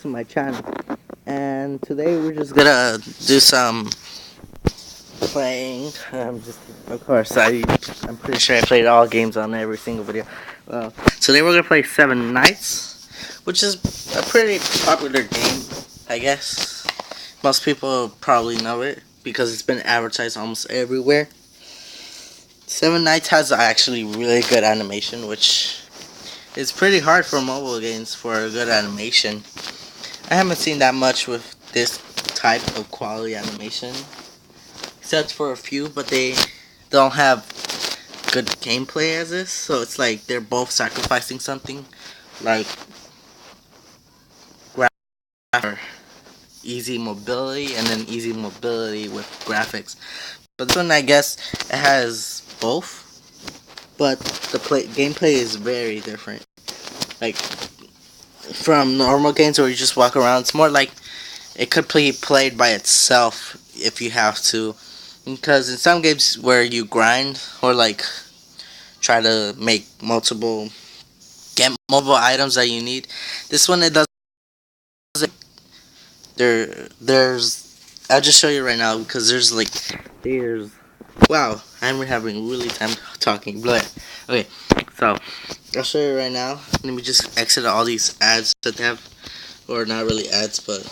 to my channel. And today we're just gonna do some playing. Of course, I'm pretty sure I played all games on every single video. Well, today we're gonna play Seven Nights, which is a pretty popular game, I guess. Most people probably know it because it's been advertised almost everywhere. Seven Nights has actually really good animation, which is pretty hard for mobile games for a good animation. I haven't seen that much with this type of quality animation, except for a few, but they don't have good gameplay as this, so it's like they're both sacrificing something, like or easy mobility and then easy mobility with graphics. But this one, I guess, it has both, but the gameplay is very different. Like from normal games where you just walk around, it's more like it could be played by itself if you have to. Because in some games where you grind or like try to make get mobile items that you need, this one it doesn't. There's I'll just show you right now because there's wow, I'm having really time talking. But okay, so I'll show you right now. Let me just exit all these ads that they have, or not really ads, but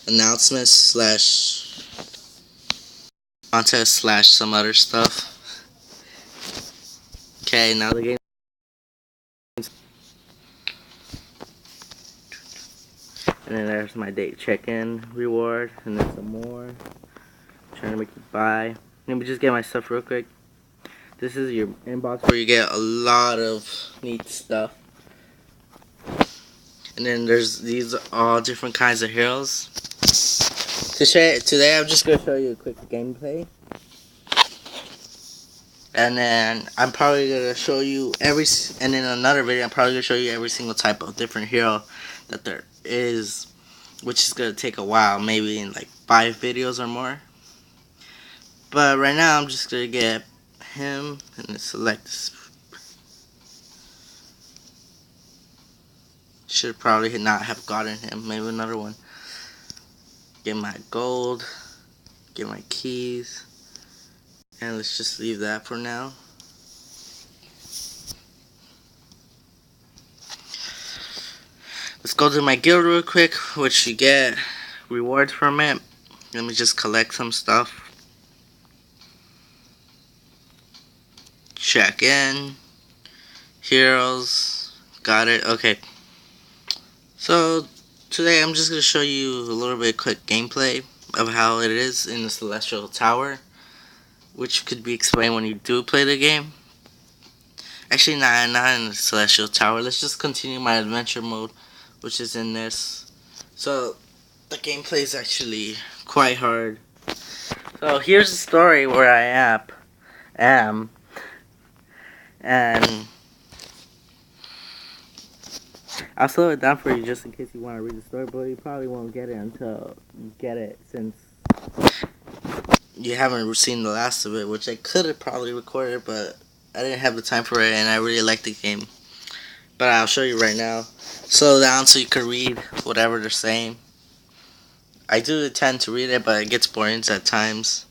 announcements slash contest slash some other stuff. Okay, now the game. And then there's my date check-in reward, and then some more. Trying to make you buy. Let me just get my stuff real quick. This is your inbox where you get a lot of neat stuff. And then there's these all different kinds of heroes. Today I'm just gonna show you a quick gameplay. And then I'm probably gonna show you and in another video I'm probably gonna show you every single type of different hero that there is, which is gonna take a while, maybe in like 5 videos or more. But right now I'm just gonna get him and then select this. Should probably not have gotten him, maybe another one. Get my gold, get my keys, and let's just leave that for now. Let's go to my guild real quick, which you get rewards from it. Let me just collect some stuff. Check in. Heroes. Got it. Okay. So today I'm just going to show you a little bit quick gameplay of how it is in the Celestial Tower, which could be explained when you do play the game. Actually, not in the Celestial Tower. Let's just continue my adventure mode, which is in this. So the gameplay is actually quite hard. So here's the story where I am, and I'll slow it down for you just in case you want to read the story, but you probably won't get it until you get it, since you haven't seen the last of it, which I could have probably recorded, but I didn't have the time for it, and I really like the game. But I'll show you right now. Slow down so you can read whatever they're saying. I do tend to read it, but it gets boring at times.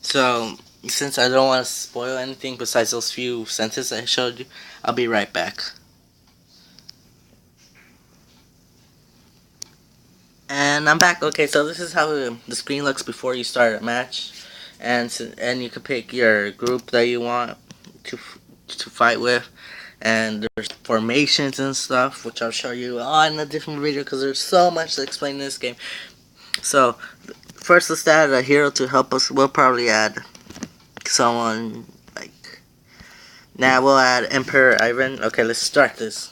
So, since I don't want to spoil anything besides those few sentences I showed you, I'll be right back. And I'm back. Okay, so this is how the screen looks before you start a match, and you can pick your group that you want to fight with, and there's formations and stuff, which I'll show you on a different video because there's so much to explain in this game. So first, let's add a hero to help us. We'll probably add someone like we'll add Emperor Ivan. Okay, let's start this.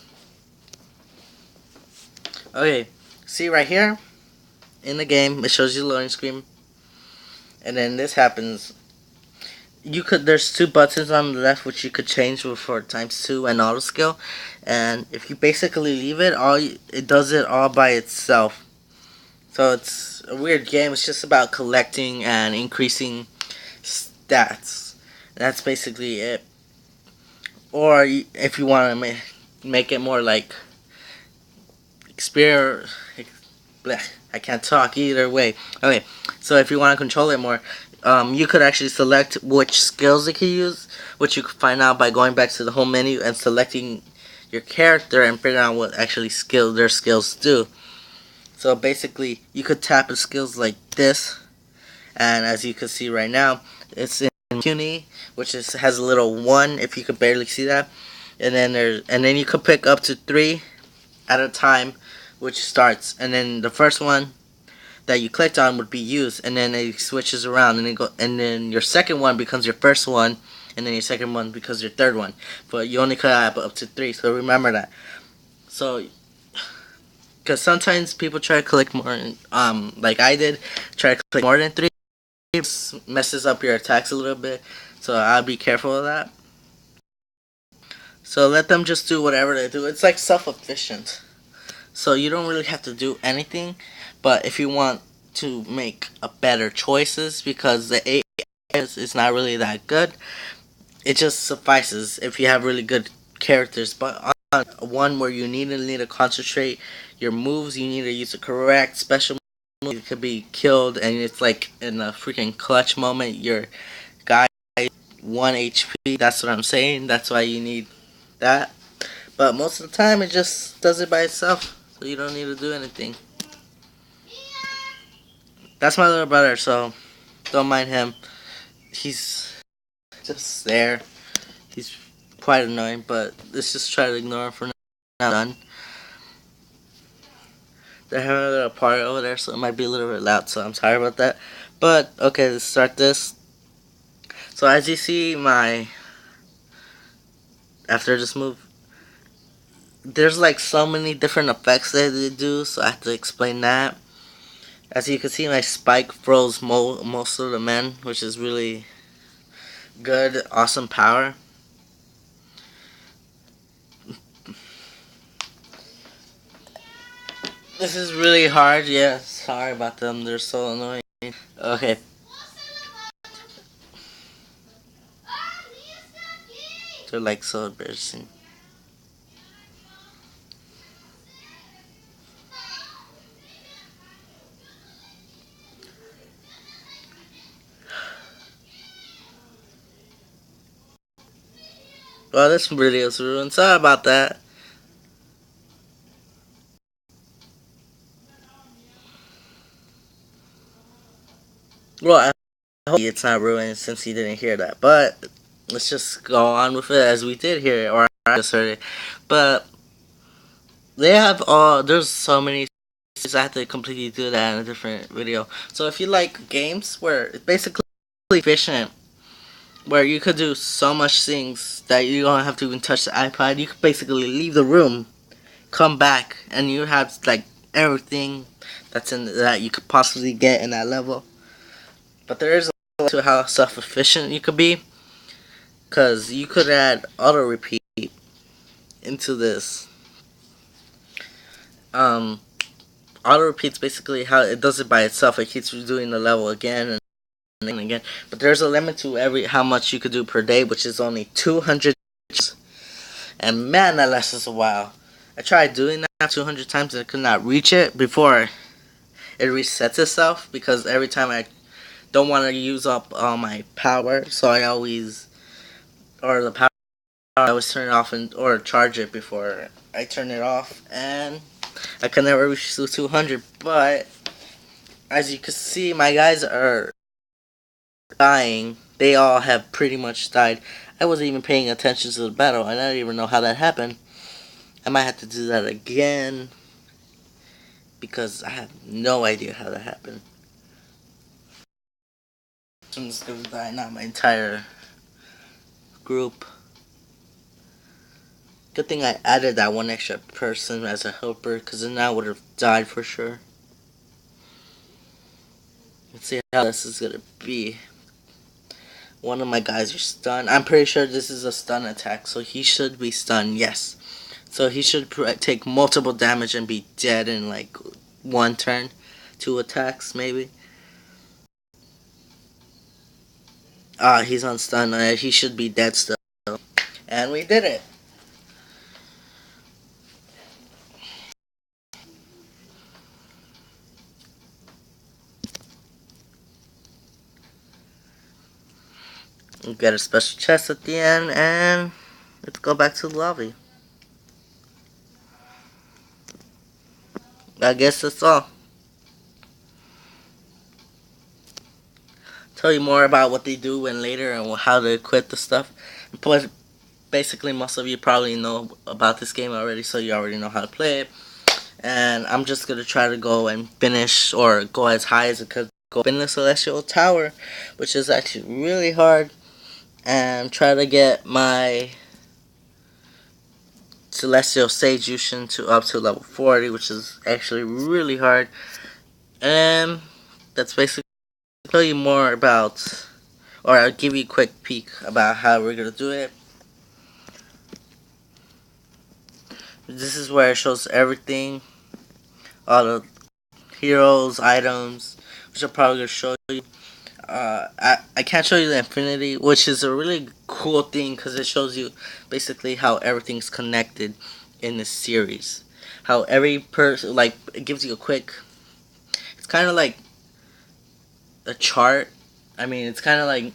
Okay, see right here in the game, it shows you the loading screen, and then this happens. There's 2 buttons on the left which you could change for ×2 and auto skill, and if you basically leave it, it does it all by itself. So it's a weird game. It's just about collecting and increasing stats. That's basically it. Or if you want to make it more like experience. I can't talk either way. Okay, so if you want to control it more, you could actually select which skills it can use, which you could find out by going back to the home menu and selecting your character and figuring out what actually their skills do. So basically, you could tap skills like this, and as you can see right now, it's in puny, which has a little 1 if you could barely see that, and then you could pick up to 3 at a time, which starts, and then the first one that you clicked on would be used, and then it switches around, and then your second one becomes your first one, and then your second one becomes your third one. But you only could have up to 3, so remember that. So, because sometimes people try to collect more, like I did, try to collect more than 3, messes up your attacks a little bit. So I'll be careful of that. So let them just do whatever they do. It's like self-efficient. So you don't really have to do anything, but if you want to make a better choices, because the AI is not really that good, it just suffices if you have really good characters. But on one where you need to concentrate your moves, you need to use the correct special move. You could be killed, and it's like in a freaking clutch moment, your guy 1 HP. That's what I'm saying. That's why you need that. But most of the time, it just does it by itself, so you don't need to do anything. That's my little brother, so don't mind him. He's just there. He's quite annoying, but let's just try to ignore him for now. Done. They're having a little party over there, so it might be a little bit loud, so I'm sorry about that. But, okay, let's start this. So as you see, after this move, there's like so many different effects that they do, so I have to explain that. As you can see, my spike froze most of the men, which is really good, awesome power. This is really hard, yeah, sorry about them, they're so annoying. Okay. They're like so embarrassing. Well, this video is ruined, sorry about that. Well, I hope it's not ruined since you didn't hear that, but let's just go on with it as we did hear it, or I just heard it. But they have there's so many. I have to completely do that in a different video. So if you like games where it's basically efficient, where you could do so much things that you don't have to even touch the iPad, you could basically leave the room, come back, and you have like everything that's in that you could possibly get in that level. But there is a limit to how self-efficient you could be, because you could add auto repeat into this. Auto repeat's basically how it does it by itself. It keeps doing the level again and again. But there's a limit to how much you could do per day, which is only 200. And man, that lasts a while. I tried doing that 200 times and I could not reach it before it resets itself, because every time I don't want to use up all my power, so I always I always turn it off or charge it before I turn it off, and I can never reach the 200. But as you can see, my guys are dying. They all have pretty much died. I wasn't even paying attention to the battle. I don't even know how that happened. I might have to do that again, because I have no idea how that happened. Someone's gonna die, not my entire group. Good thing I added that one extra person as a helper, because then I would have died for sure. Let's see how this is gonna be. One of my guys are stunned. I'm pretty sure this is a stun attack, so he should be stunned, yes. So he should take multiple damage and be dead in like one turn. 2 attacks, maybe. He's on stun. He should be dead still. And we did it. You get a special chest at the end, and let's go back to the lobby. I guess that's all. Tell you more about what they do and later and how to equip the stuff. But basically, most of you probably know about this game already, so you already know how to play it. And I'm just gonna try to go and finish or go as high as I could go in the Celestial Tower, which is actually really hard, and try to get my Celestial Sage Jushin to up to level 40, which is actually really hard. And that's basically tell you more about, or I'll give you a quick peek about how we're gonna do it. This is where it shows everything, all the heroes, items, which I'm probably gonna show you. I can't show you the infinity, which is a really cool thing because it shows you basically how everything's connected in this series. How every person, like, it gives you a quick. It's kind of like a chart. I mean, it's kind of like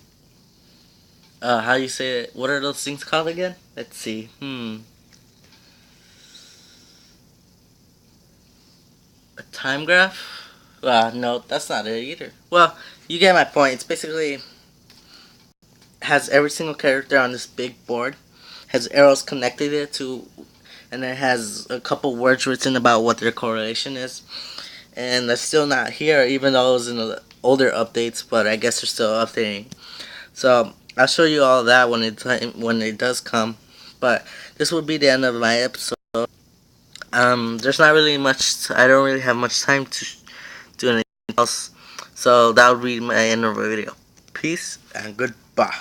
how you say it. What are those things called again? Let's see. A time graph? No, that's not it either. Well, you get my point. It's basically has every single character on this big board, has arrows connected it to, and it has a couple words written about what their correlation is. And that's still not here, even though it was in the older updates. But I guess they're still updating. So I'll show you all that when it does come. But this will be the end of my episode. There's not really much. I don't really have much time to do anything else. So that would be my end of the video. Peace and goodbye.